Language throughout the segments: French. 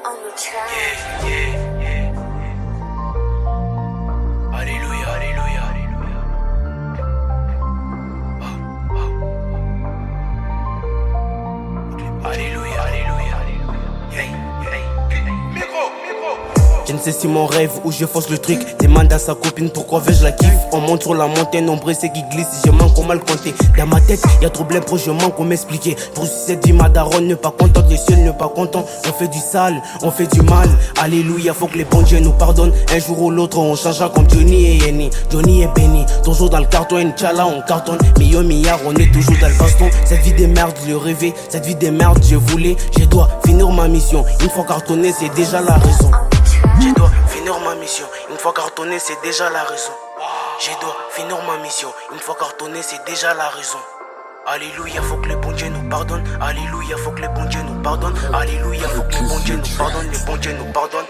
on the track. Alléluia, alléluia, alléluia. Alléluia, alléluia, alléluia. Micro. Je ne sais si mon rêve ou je force le truc. Demande à sa copine pourquoi veux-je la kiffe. On monte sur la montagne, nombreux c'est qui glisse. Si je manque, on mal compter. Dans ma tête, y'a trop blé proche, je manque, on m'expliquer. Pour cette vie, ma daronne ne pas contente, les cieux ne pas contents. On fait du sale, on fait du mal. Alléluia, faut que les bons dieux nous pardonnent. Un jour ou l'autre, on changera comme Johnny et Yenny. Johnny est béni, toujours dans le carton. Inch'Allah, on cartonne. Million, milliard, on est toujours dans le baston. Cette vie des merdes, je le rêvais. Cette vie des merdes, je voulais. Je dois finir ma mission. Une fois cartonné, c'est déjà la raison. Je dois finir ma mission, une fois cartonné c'est déjà la raison. Je dois finir ma mission, une fois cartonné c'est déjà la raison. Alléluia, faut que les bons dieux nous pardonnent. Alléluia, faut que les bons dieux nous pardonnent. Alléluia, faut que les bons dieux nous pardonnent. Les bons dieux nous pardonnent.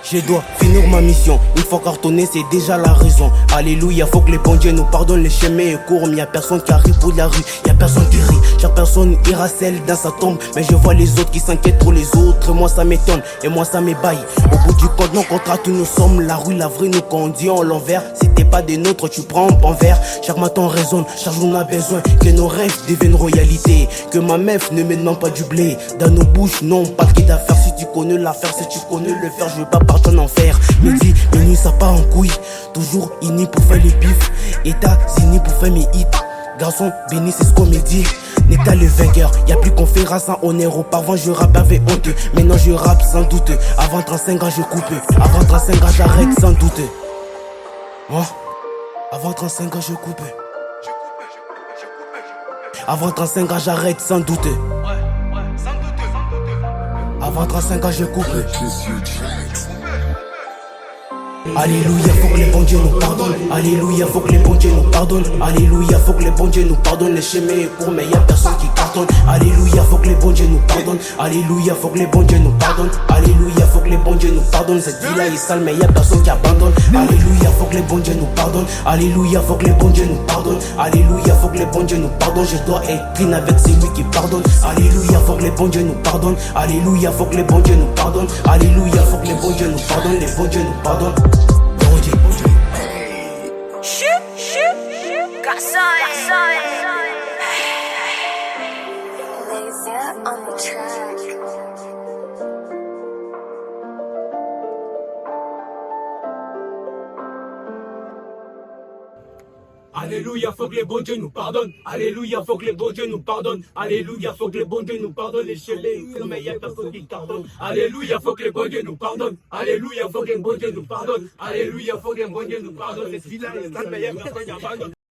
Je dois finir ma mission, une fois cartonné c'est déjà la raison. Alléluia, faut que les bons dieux nous pardonnent. Le chemin est court, mais y'a personne qui arrive pour la rue. Y'a personne qui rit, chaque personne ira celle dans sa tombe. Mais je vois les autres qui s'inquiètent pour les autres. Moi ça m'étonne, et moi ça m'ébaille. Au bout du compte, non contrat où nous sommes. La rue, la vraie nous conduit en l'envers. Si t'es pas des nôtres, tu prends un verre. Chaque matin on raisonne, chaque jour on a besoin que nos rêves deviennent réalité. Que ma meuf ne me demande pas du blé. Dans nos bouches, non, pas de d'affaires. Si tu connais l'affaire, si tu connais le faire, je veux pas partir en enfer. Midi, minuit, ça part en couille. Toujours inni pour faire les bifs. États-Unis pour faire mes hits. Garçon béni, c'est ce qu'on me dit. N'état le vainqueur, y'a plus qu'on fera sans honneur. Auparavant je rappe avec honte, maintenant je rappe sans doute. Avant 35 ans je coupe, avant 35 ans j'arrête sans doute. Oh. Avant 35 ans je coupe. Avant 35 ans j'arrête sans doute. Avant 35 ans je coupe. Alléluia, faut que les bons dieux nous pardonnent. Alléluia, faut que les bons dieux nous pardonnent. Alléluia, faut que les bons dieux nous pardonnent. Le chemin est court, mais y'a personne qui cartonne. Alléluia, faut que les bons dieux nous pardonnent. Alléluia, faut que les bons dieux nous pardonnent. Alléluia, faut que les bons dieux nous pardonnent. Cette vie-là est sale, mais y'a personne qui abandonne. Alléluia, faut que les bons dieux nous pardonnent. Alléluia, faut que les bons dieux nous pardonnent. Alléluia, faut que les bons dieux nous pardonnent. Je dois être clean avec celui qui pardonne. Alléluia, faut que les bons dieux nous pardonnent. Alléluia, faut que les bons dieux nous pardonnent. Alléluia, faut que les bons dieux nous pardonnent. Les bons dieux nous pardonnent. Laser on the track. Alléluia, faut que les bons dieux nous pardonnent. Alléluia, faut que les bons dieux nous pardonnent. Alléluia, faut que les bons dieux nous pardonnent. Les chelets, mais y'a personne qui pardonne. Alléluia, faut que les bons dieux nous pardonnent. Alléluia, faut que les bons dieux nous pardonnent. Alléluia, faut que les bons dieux nous pardonnent. Cette vie-là est sale, mais y'a personne qui abandonne.